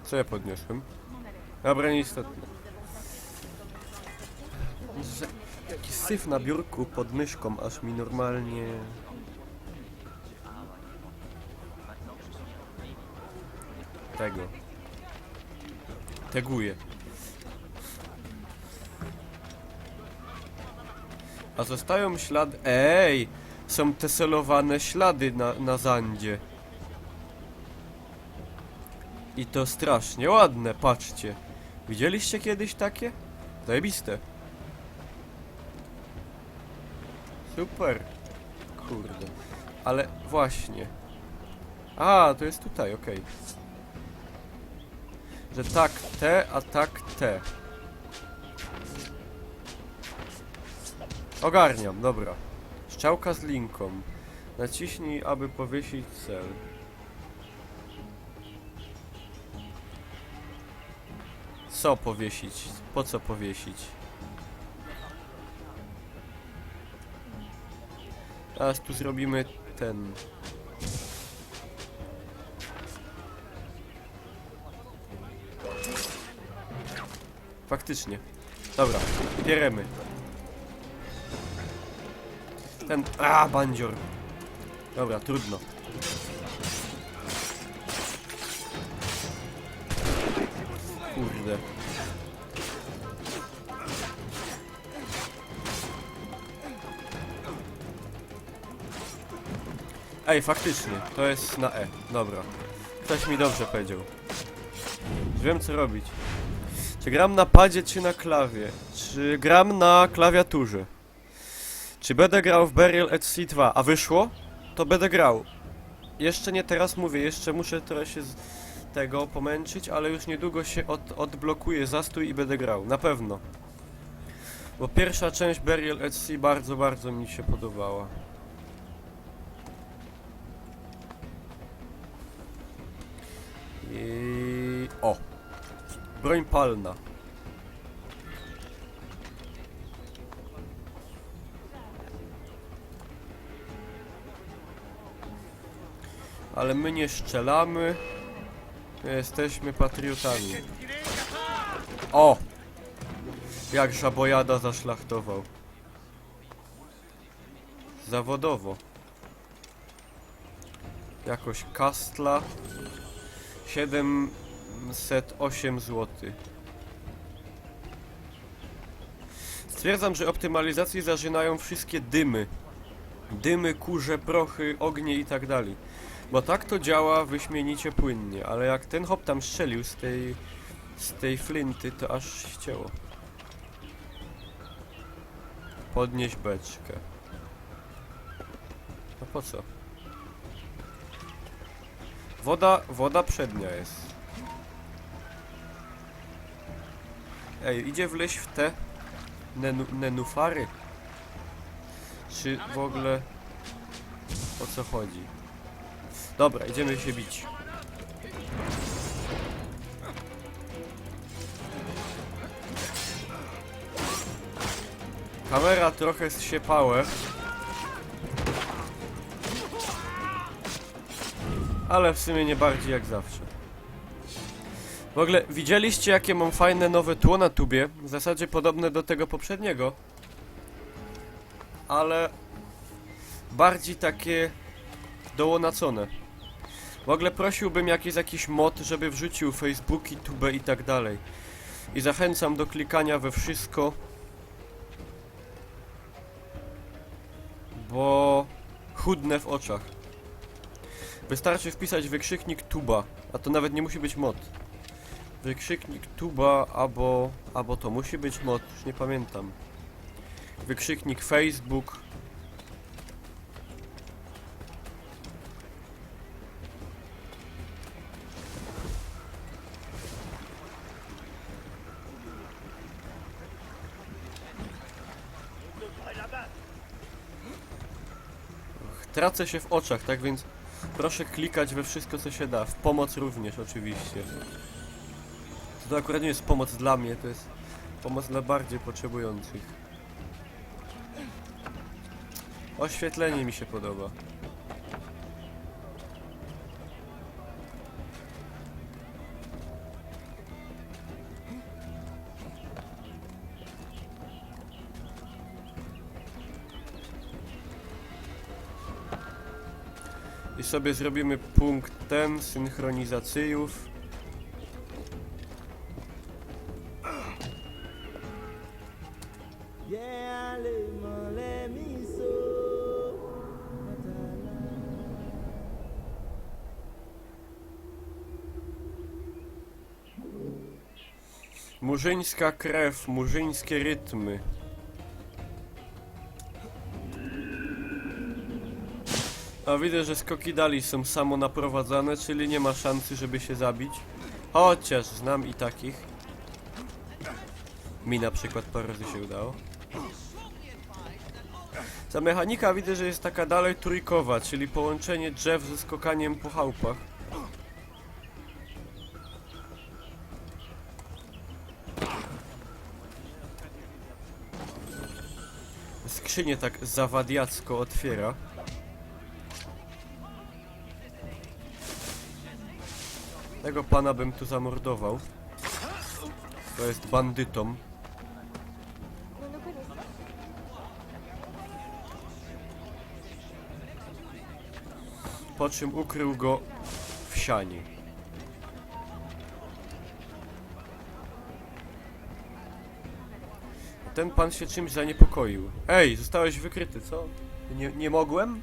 Co ja podniosłem? Dobra, nieistotne. Jaki syf na biurku pod myszką, aż mi normalnie... Teguje. A zostają ślady... Ej! Są teselowane ślady na zandzie. I to strasznie ładne, patrzcie. Widzieliście kiedyś takie? Zajebiste. Super. Kurde. Ale właśnie. A, to jest tutaj, okej. Że tak te, a tak te. Ogarniam, dobra. Strzałka z linką. Naciśnij, aby powiesić cel. Co powiesić? Po co powiesić? Teraz tu zrobimy ten... Faktycznie. Dobra, bieremy. Ten... A, bandzior. Dobra, trudno. Kurde. Ej, faktycznie, to jest na E. Dobra. Ktoś mi dobrze powiedział. Wiem, co robić. Czy gram na padzie, czy na klawie? Czy gram na klawiaturze? Czy będę grał w Burial at Sea 2? A wyszło? To będę grał. Jeszcze nie teraz mówię, jeszcze muszę trochę się z tego pomęczyć, ale już niedługo się odblokuje zastój i będę grał. Na pewno. Bo pierwsza część Burial at Sea bardzo, bardzo mi się podobała. I... O! Broń palna. Ale my nie strzelamy. My jesteśmy patriotami. O! Jak żabojada zaszlachtował. Zawodowo. Jakoś kastla. 708 zł. Stwierdzam, że optymalizacji zażynają wszystkie dymy. Dymy, kurze, prochy, ognie i tak dalej. Bo tak to działa wyśmienicie płynnie, ale jak ten hop tam strzelił z tej flinty, to aż ścięło. Podnieś beczkę. No po co? Woda przednia jest. Ej, idzie wleźć w te nenufary? Czy w ogóle o co chodzi? Dobra, idziemy się bić. Kamera trochę zsiepała. Ale w sumie nie bardziej jak zawsze. W ogóle widzieliście, jakie mam fajne nowe tło na tubie? W zasadzie podobne do tego poprzedniego. Ale bardziej takie dołonacone. W ogóle prosiłbym jakiś mod, żeby wrzucił Facebooki, Tube i tak dalej. I zachęcam do klikania we wszystko. Bo chudnę w oczach. Wystarczy wpisać wykrzyknik tuba, a to nawet nie musi być mod. Wykrzyknik tuba, albo to musi być mod, już nie pamiętam. Wykrzyknik Facebook. Tracę się w oczach, tak więc proszę klikać we wszystko, co się da. W pomoc również, oczywiście. To akurat nie jest pomoc dla mnie, to jest pomoc dla bardziej potrzebujących. Oświetlenie mi się podoba. I sobie zrobimy punktem synchronizacyjów. Murzyńska krew, murzyńskie rytmy. A widzę, że skoki dali są samonaprowadzane, czyli nie ma szansy, żeby się zabić. Chociaż znam i takich. Mi na przykład parę razy się udało. Ta mechanika widzę, że jest taka dalej trójkowa, czyli połączenie drzew ze skokaniem po chałupach. Skrzynię tak zawadiacko otwiera. Tego pana bym tu zamordował. To jest bandytą. Po czym ukrył go w sianie. Ten pan się czymś zaniepokoił. Ej, zostałeś wykryty, co? Nie mogłem?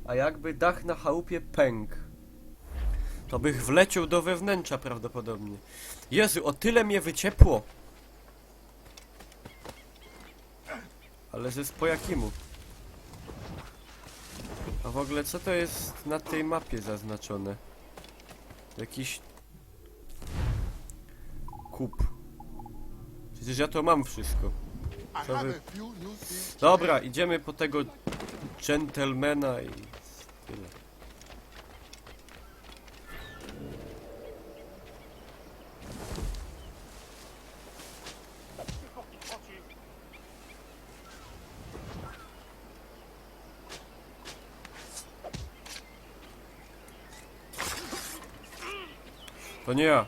A jakby dach na chałupie pękł, to bych wleciał do wewnętrza prawdopodobnie. Jezu, o tyle mnie wyciepło. Ale po jakiemu? A w ogóle co to jest na tej mapie zaznaczone? Jakiś kup. Przecież ja to mam wszystko. Co wy... Dobra, idziemy po tego gentlemana i tyle. To nie ja.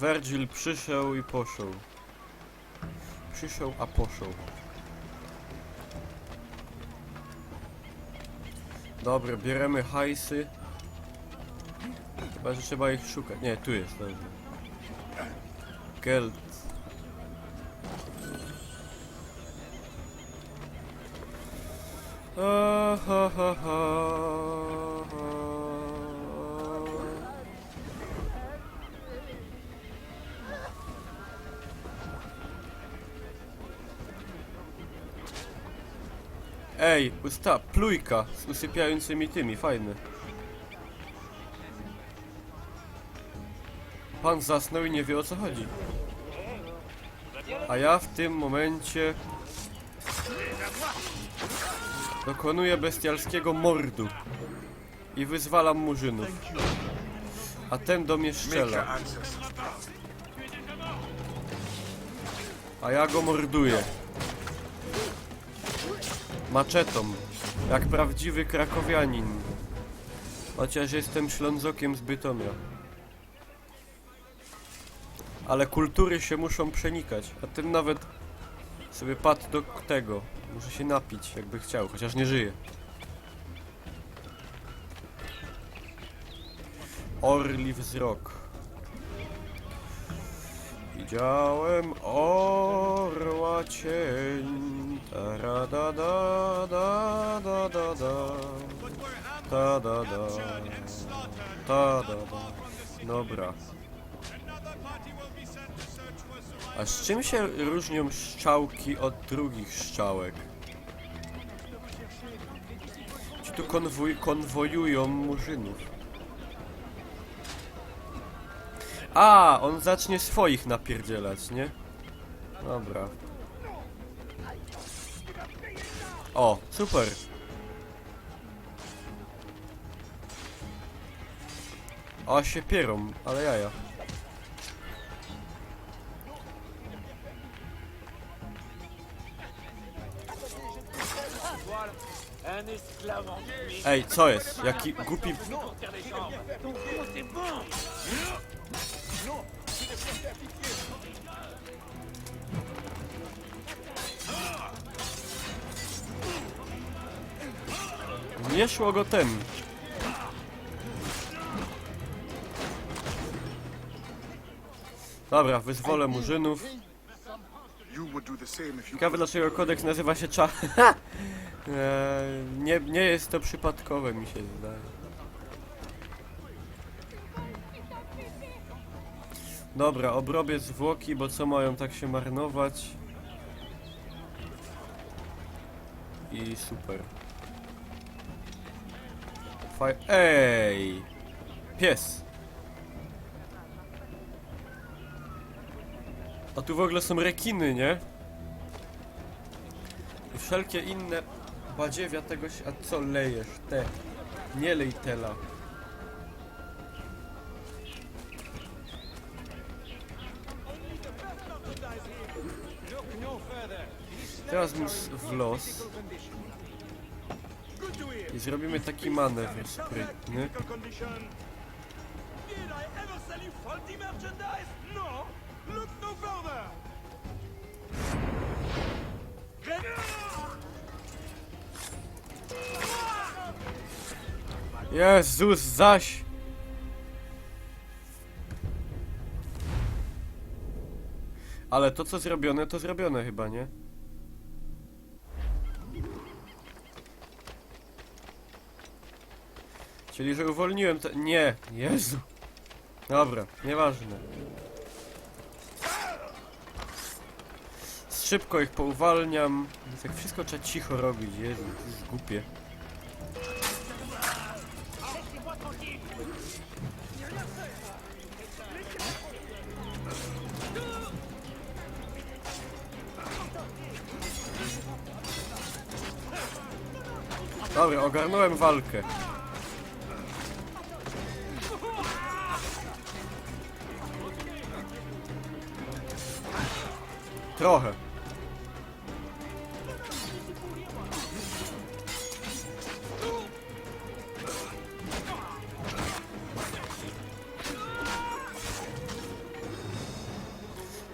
Virgil przyszedł i poszedł. Przyszedł, a poszedł. Dobra, bierzemy hajsy. Chyba, że trzeba ich szukać. Nie, tu jest, dobrze. Geld. Ha, ha, ha, ha. Ej, plujka z usypiającymi tymi, fajne. Pan zasnął i nie wie, o co chodzi. A ja w tym momencie dokonuję bestialskiego mordu i wyzwalam murzynów. A ten do mnie strzela. A ja go morduję. Maczetą. Jak prawdziwy krakowianin. Chociaż jestem ślązokiem z Bytomia. Ale kultury się muszą przenikać. A ten nawet sobie padł do tego. Muszę się napić, jakby chciał, chociaż nie żyje. Orli wzrok. Widziałem orła cień. Ta da da da da da da. Ta da da. Ta da da. Dobra. A z czym się różnią strzałki od drugich strzałek? Ci tu konwojują murzynów. A, on zacznie swoich napierdzielać, nie? Dobra. O, super. O, się pierą, ale jaja. Ej, co jest? Jaki głupi... Nie szło go ten. Dobra, wyzwolę murzynów. Ciekawe dlaczego kodeks nazywa się nie jest to przypadkowe, mi się zdaje. Dobra, obrobię zwłoki, bo co mają tak się marnować. I super. Ej! Pies! A tu w ogóle są rekiny, nie? I wszelkie inne badziewia tego się... A co lejesz? Te. Nie lej tela. Teraz mu w los. I zrobimy taki manewr sprytny. Jezus, zaś! Ale to co zrobione, to zrobione chyba, nie? Czyli, że uwolniłem te... Nie! Jezu! Dobra, nieważne. Szybko ich pouwalniam. Tak wszystko trzeba cicho robić, Jezu, to jest głupie. Dobra, ogarnąłem walkę. Trochę.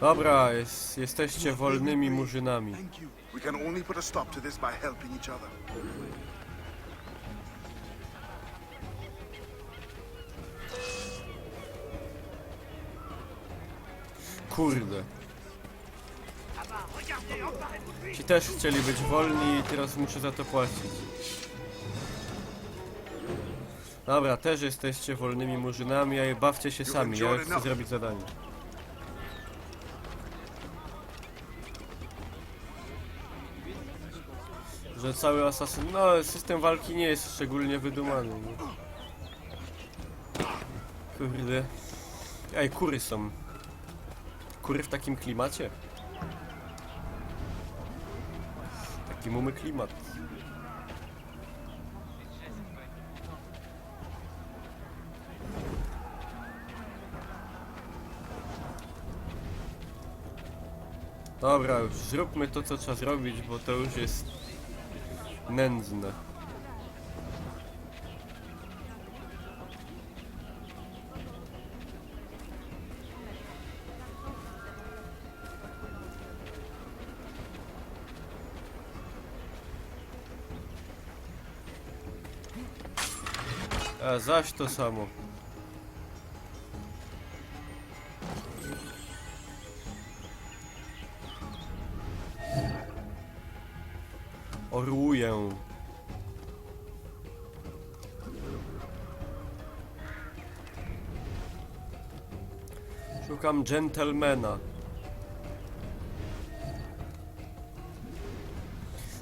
Dobra, jesteście wolnymi murzynami. We can only put a stop to this by helping each other. Kurde. Ci też chcieli być wolni i teraz muszę za to płacić. Dobra, też jesteście wolnymi murzynami, a bawcie się sami, ja chcę zrobić zadanie. Że cały asasyn... No, system walki nie jest szczególnie wydumany. Nie? Kurde. Ej, kury są. Kury w takim klimacie? Taki mumy klimat. Dobra, już zróbmy to, co trzeba zrobić, bo to już jest nędzne. A zaś to samo. Orłuję. Szukam gentlemana.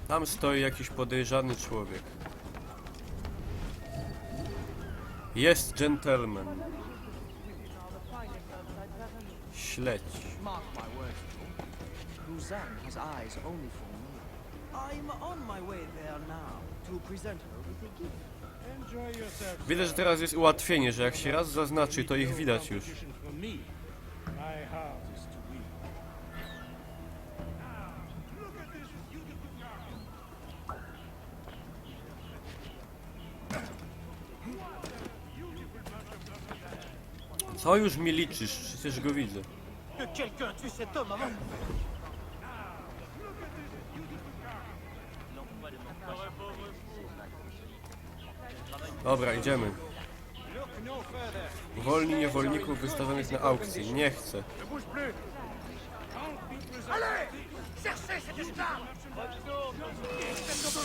Tam stoi jakiś podejrzany człowiek. Jest gentleman. Śledź. Mark my words, Luzanne has eyes only for me. I'm on my way there now to present her with a gift. Enjoy yourself. Widzę, że teraz jest ułatwienie, że jak się raz zaznaczy, to ich widać już. My heart is too weak. Co już mi liczysz? Przecież go widzę. Que quelqu'un tue cet homme avant. Dobra, idziemy. Wolni niewolników wystawionych na aukcji. Nie chcę.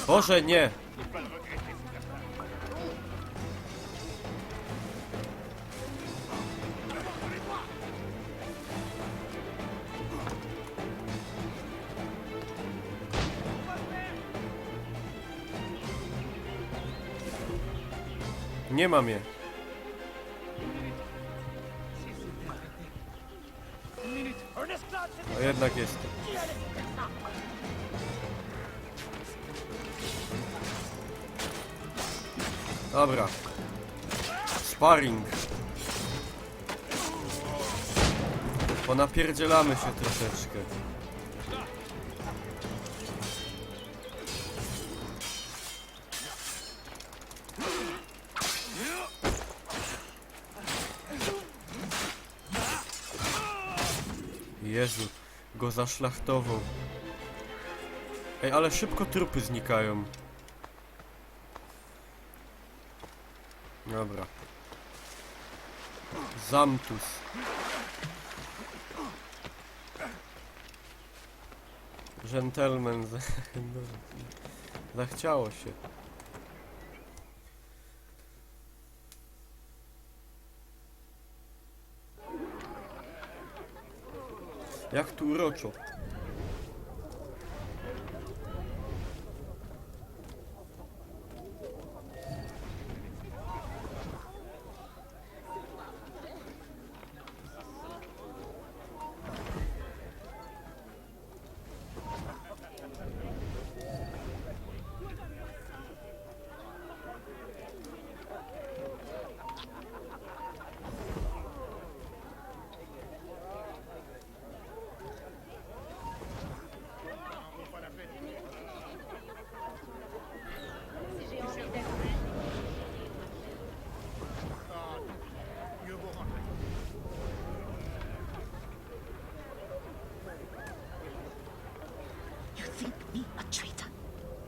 Boże, nie! Nie mam je. A jednak jest. Dobra. Sparring. Ponapierdzielamy się troszeczkę. Jezu, go zaszlachtował. Ej, ale szybko trupy znikają. Dobra. Zamtus. Gentleman. Zachciało się. Jak tu uroczo. You think me a traitor?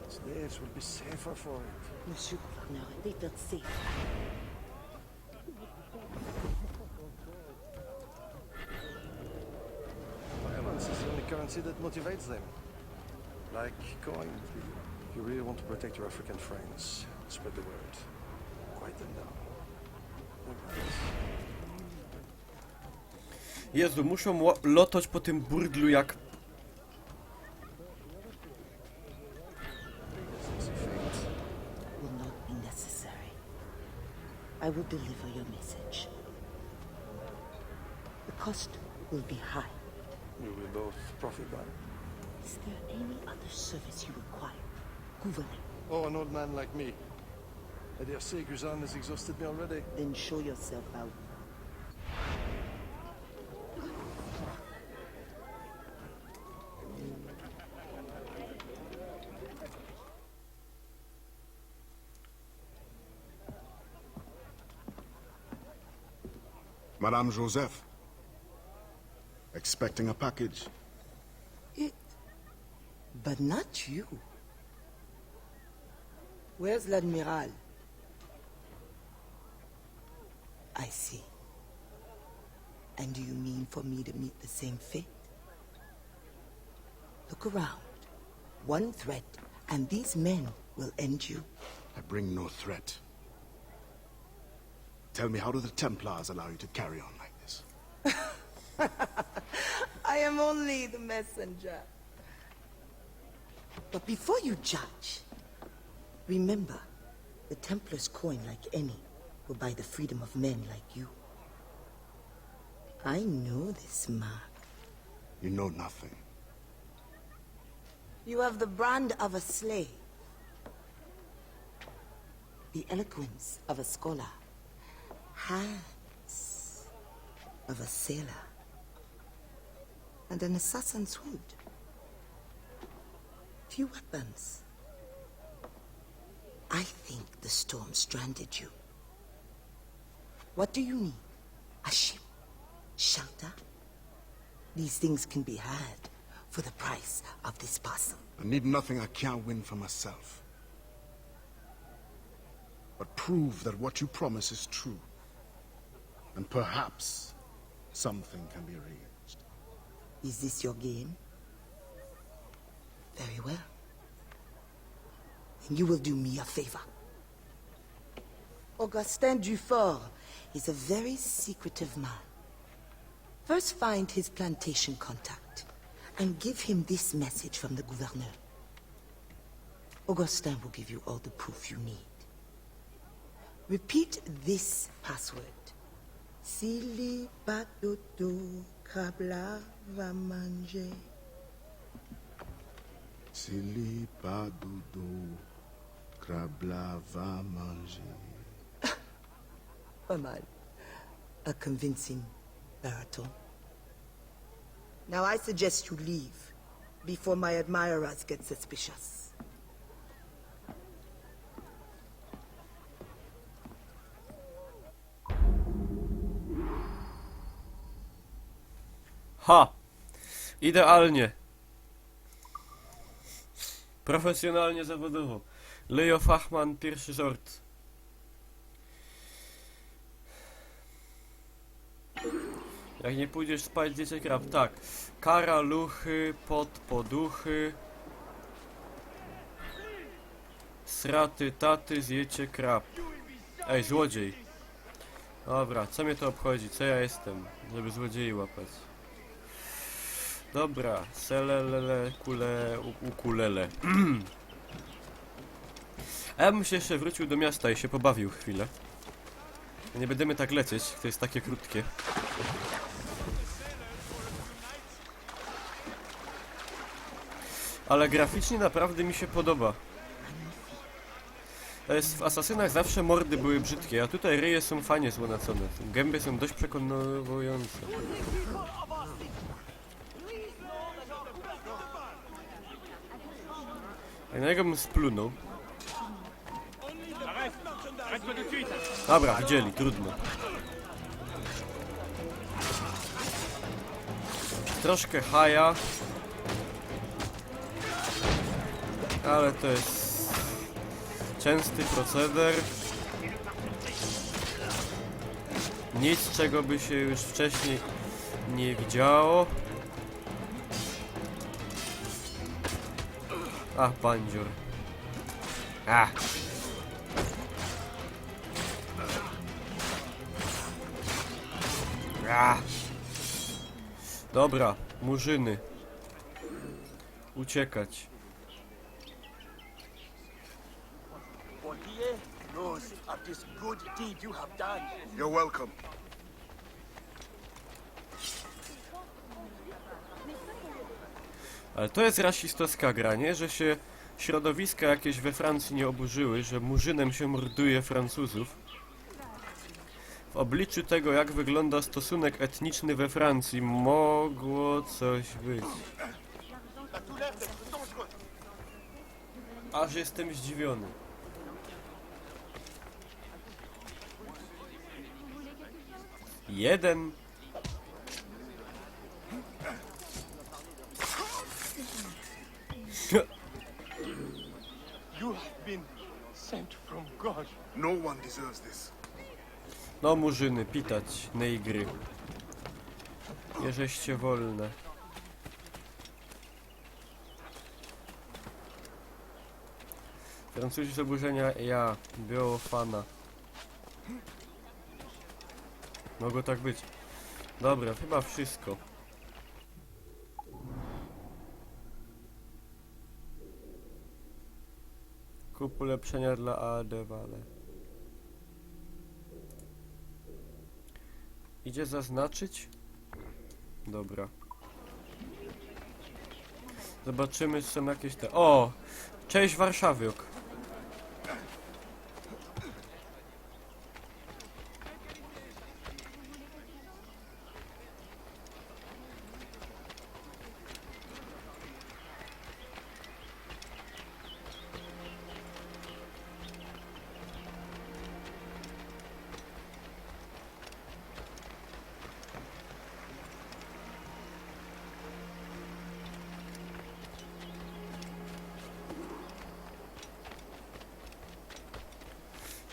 Slaves will be safer for it. Monsieur Gouverneur, they felt safe. Violence is the only currency that motivates them. Like coin. If you really want to protect your African friends, spread the word. Quiet them down. Jezu, muszą lotać po tym burdlu jak... Will not be necessary. I will deliver your message. The cost will be high. We will both profit by it. Is there any other service you require, Gouverneur? Oh, an old man like me. I dare say Guzan has exhausted me already. Then show yourself out. Madame Joseph. Expecting a package. It. But not you. Where's l'Admiral? I see. And do you mean for me to meet the same fate? Look around. One threat, and these men will end you. I bring no threat. Tell me, how do the Templars allow you to carry on like this? I am only the messenger. But before you judge, remember, the Templars' coin, like any, will buy the freedom of men like you. I know this mark. You know nothing. You have the brand of a slave, the eloquence of a scholar, hands of a sailor, and an assassin's hood. Few weapons. I think the storm stranded you. What do you need? A ship? Shelter? These things can be had for the price of this parcel. I need nothing I can't win for myself. But prove that what you promise is true. And perhaps something can be arranged. Is this your game? Very well. And you will do me a favor. Augustin Dufort is a very secretive man. First find his plantation contact and give him this message from the gouverneur. Augustin will give you all the proof you need. Repeat this password. Sili batoto kabla va manger. Sili pas dodo, crabla va manger. Pas mal. A convincing baritone. Now I suggest you leave before my admirers get suspicious. Ha! Idealnie. Profesjonalnie, zawodowo. Leo Fachman, pierwszy sort. Jak nie pójdziesz spać, zjecie krab. Tak. Kara, luchy, poduchy. Sraty, taty, zjecie krab. Ej, złodziej. Dobra, co mnie to obchodzi? Co ja jestem? Żeby złodziei łapać. Dobra, selelele, ukulele. A ja bym się jeszcze wrócił do miasta i się pobawił chwilę. Nie będziemy tak lecieć, to jest takie krótkie. Ale graficznie naprawdę mi się podoba. To jest, w Asasynach zawsze mordy były brzydkie, a tutaj ryje są fajnie złonacone. Gęby są dość przekonujące. A na niego bym splunął. Dobra, widzieli, trudno. Troszkę haja. Ale to jest częsty proceder. Nic, czego by się już wcześniej nie widziało. Ach, bandzior. Ach. Ach. Dobra, murzyny. Uciekać. Portier knows of this good deed you have done. You're welcome. Ale to jest rasistowska gra, nie? Że się środowiska jakieś we Francji nie oburzyły, że murzynem się morduje Francuzów. W obliczu tego, jak wygląda stosunek etniczny we Francji, mogło coś być. Aż jestem zdziwiony. Jeden. You have been sent from God. No one deserves this. No murzyny, pitać, negry. Jeżeście wolne. Francuzi z oburzenia, ja, Beofana. Mogło tak być. Dobra, chyba wszystko. Kup ulepszenia dla Adewale. Idzie zaznaczyć? Dobra. Zobaczymy, czy są jakieś te... O! Cześć Warszawiok.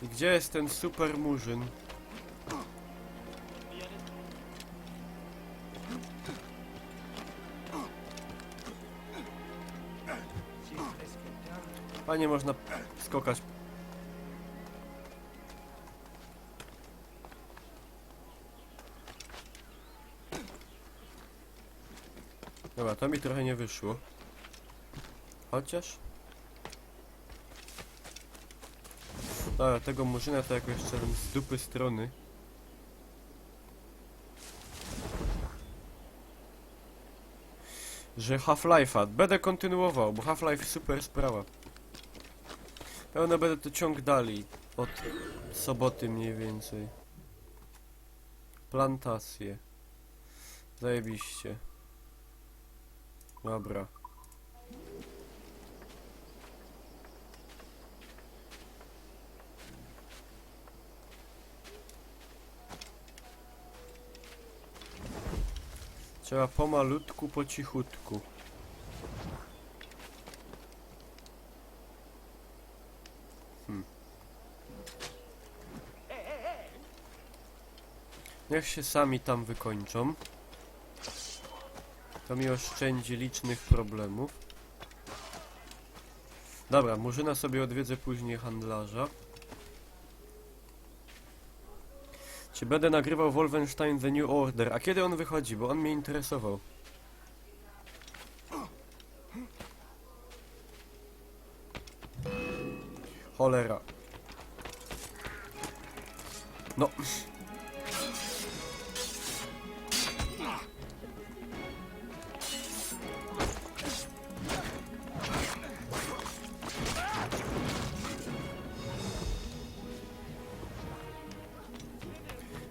I gdzie jest ten super murzyn? A nie można skokać. Dobra, to mi trochę nie wyszło. Chociaż... Dobra, tego murzyna to jakoś trzeba z dupy strony. Że Half-Life'a będę kontynuował, bo Half-Life super sprawa. Pełno będę to ciąg dalej. Od soboty mniej więcej. Plantacje. Zajebiście. Dobra. Trzeba pomalutku, po cichutku. Niech się sami tam wykończą. To mi oszczędzi licznych problemów. Dobra, murzyna sobie odwiedzę później handlarza. Czy będę nagrywał Wolfenstein The New Order? A kiedy on wychodzi? Bo on mnie interesował. Cholera. No.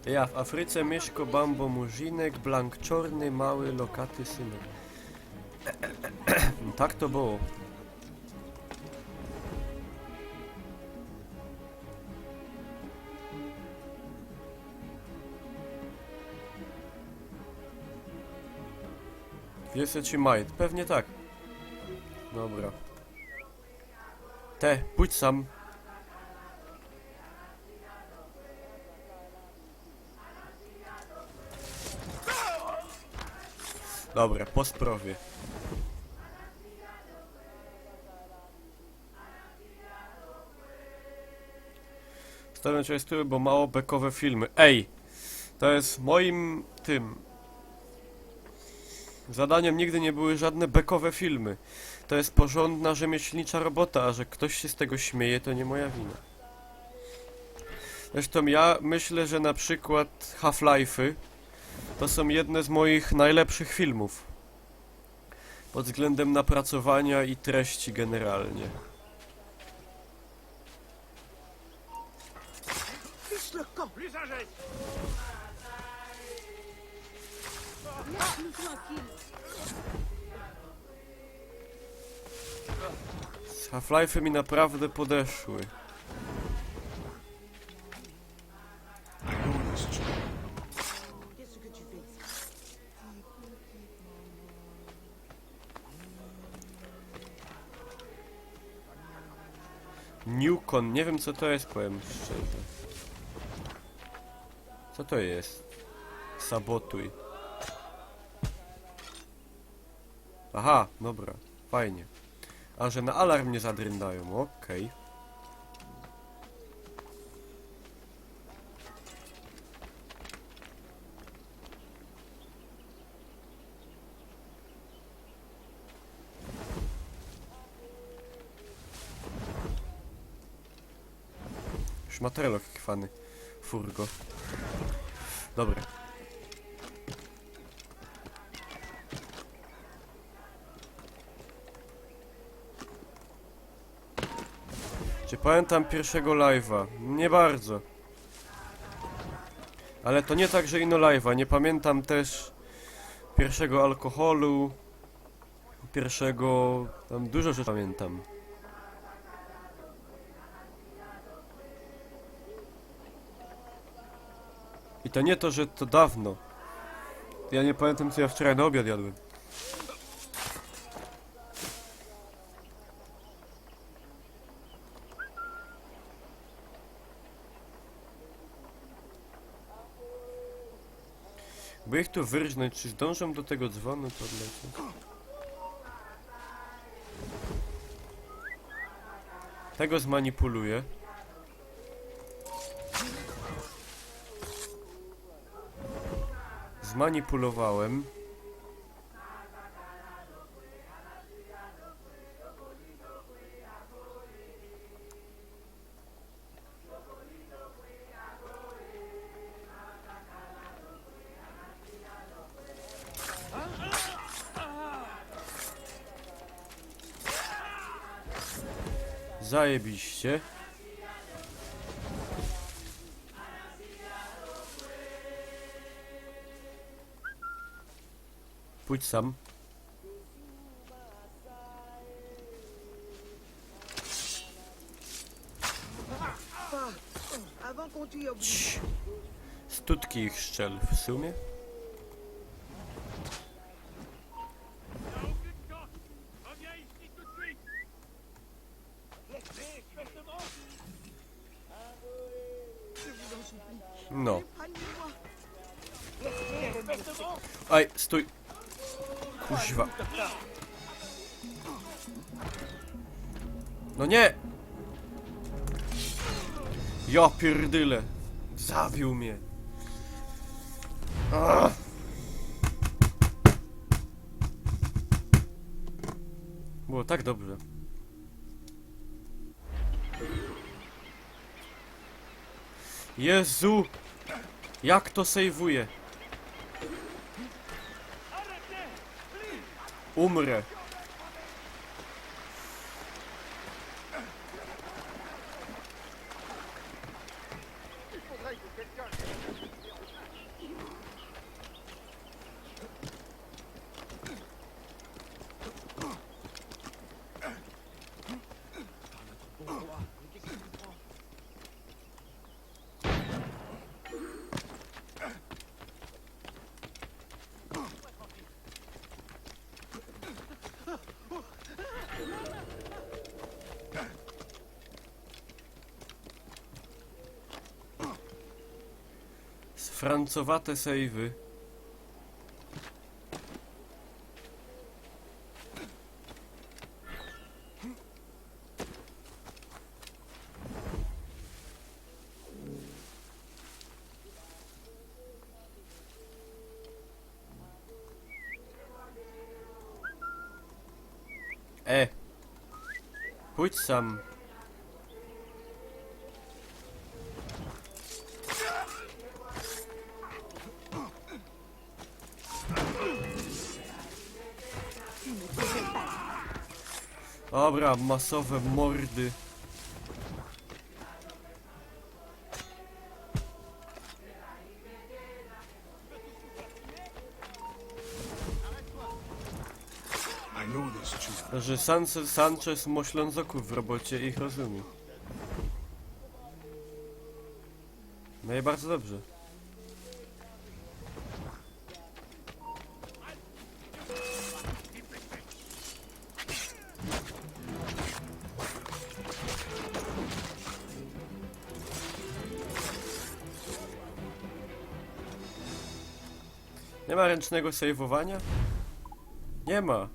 Ja w Afryce mieszko bambo murzinek, blank czorny, mały, lokaty synek. Tak to było. Wiese czy majt? Pewnie tak. Dobra. Te, pójdź sam. Dobra, po sprawie. Stawiam się z tyłu, bo mało bekowe filmy. Ej! To jest moim zadaniem nigdy nie były żadne bekowe filmy. To jest porządna, rzemieślnicza robota, a że ktoś się z tego śmieje, to nie moja wina. Zresztą ja myślę, że na przykład Half-Life'y to są jedne z moich najlepszych filmów. Pod względem napracowania i treści generalnie. Z Half-Life'y mi naprawdę podeszły. Newcon, nie wiem co to jest, powiem szczerze. Co to jest? Sabotuj. Aha, dobra, fajnie. A że na alarm nie zadryndają, okej. Szmaterelok kwany. Furgo. Dobra. Czy pamiętam pierwszego live'a? Nie bardzo. Ale to nie tak, że ino live'a. Nie pamiętam też pierwszego alkoholu. Pierwszego... Tam dużo rzeczy pamiętam. I to nie to, że to dawno. Ja nie pamiętam, co ja wczoraj na obiad jadłem. By ich tu wyrżnąć, czy zdążą do tego dzwonu podlecieć? Tego zmanipuluję. Zmanipulowałem. Zajebiście. Pójdź sam. Avant qu'on t'y oblige. Cii. Stutki ich szczel w sumie. No. Aj, stój. Kuźwa. No nie! Ja pierdyle. Zabił mnie. Ach. Było tak dobrze. Jezu! Jak to sejwuje? Umrę. Francowate sejwy. Pójdź sam. Dobra, masowe mordy. I know this truth. Że Sanchez ma ślązoków w robocie i ich rozumie. No i bardzo dobrze. Nie ma ręcznego sejwowania? Nie ma.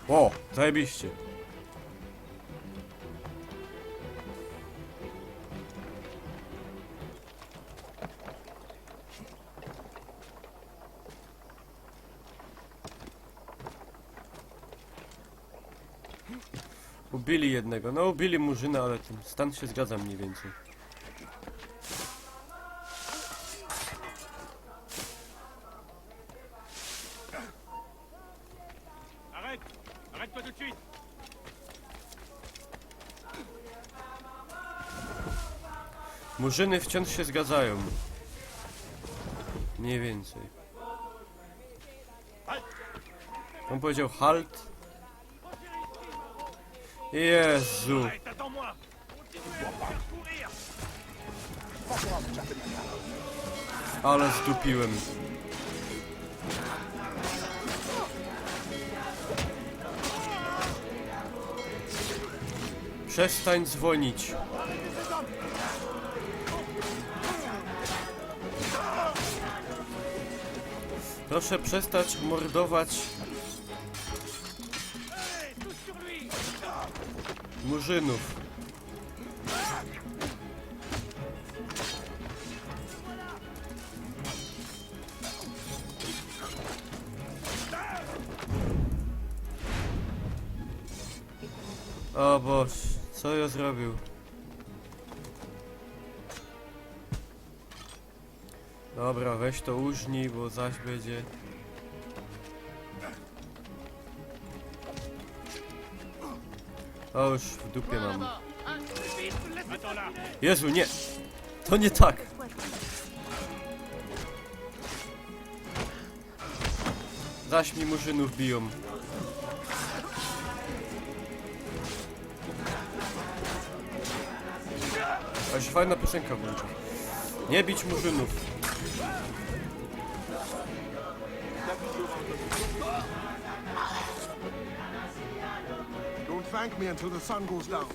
O, zajebiście. Ubili jednego. No ubili murzyna, ale ten stan się zgadza mniej więcej. Arrête! Arrête-toi tout de suite! Murzyny wciąż się zgadzają. Mniej więcej. On powiedział halt. Jezu. Arrête, attends-moi! Continue à me faire courir! Ale zdupiłem. Przestań dzwonić. Proszę przestać mordować murzynów. O Boże, co ja zrobił? Dobra, weź to użnij, bo zaś będzie. O, już w dupie mam. Attends là. Jezu, nie! To nie tak! Zaś mi murzynów biją. A się fajna piosenka włącza. Nie bić murzynów. Don't thank me until the sun goes down.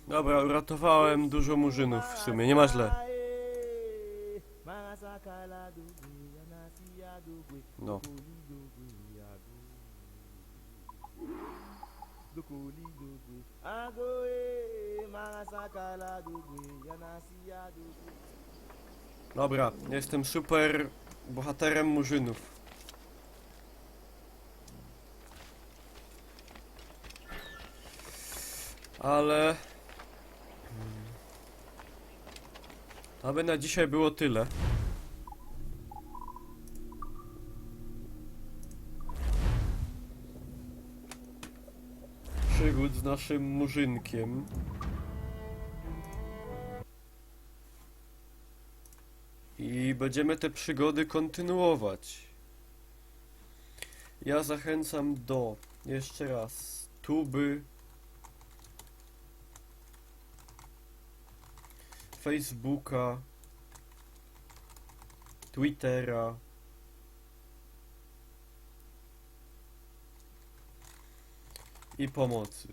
Dobra, uratowałem dużo murzynów w sumie, nie ma źle. No. Dobra, jestem super bohaterem murzynów. Ale... aby na dzisiaj było tyle. Przygód z naszym murzynkiem. I będziemy te przygody kontynuować. Ja zachęcam do, jeszcze raz, tuby, Facebooka, Twittera, i pomocy.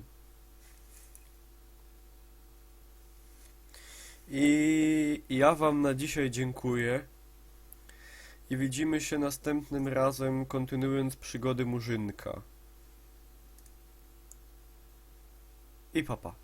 I ja wam na dzisiaj dziękuję i widzimy się następnym razem, kontynuując przygody murzynka. I papa.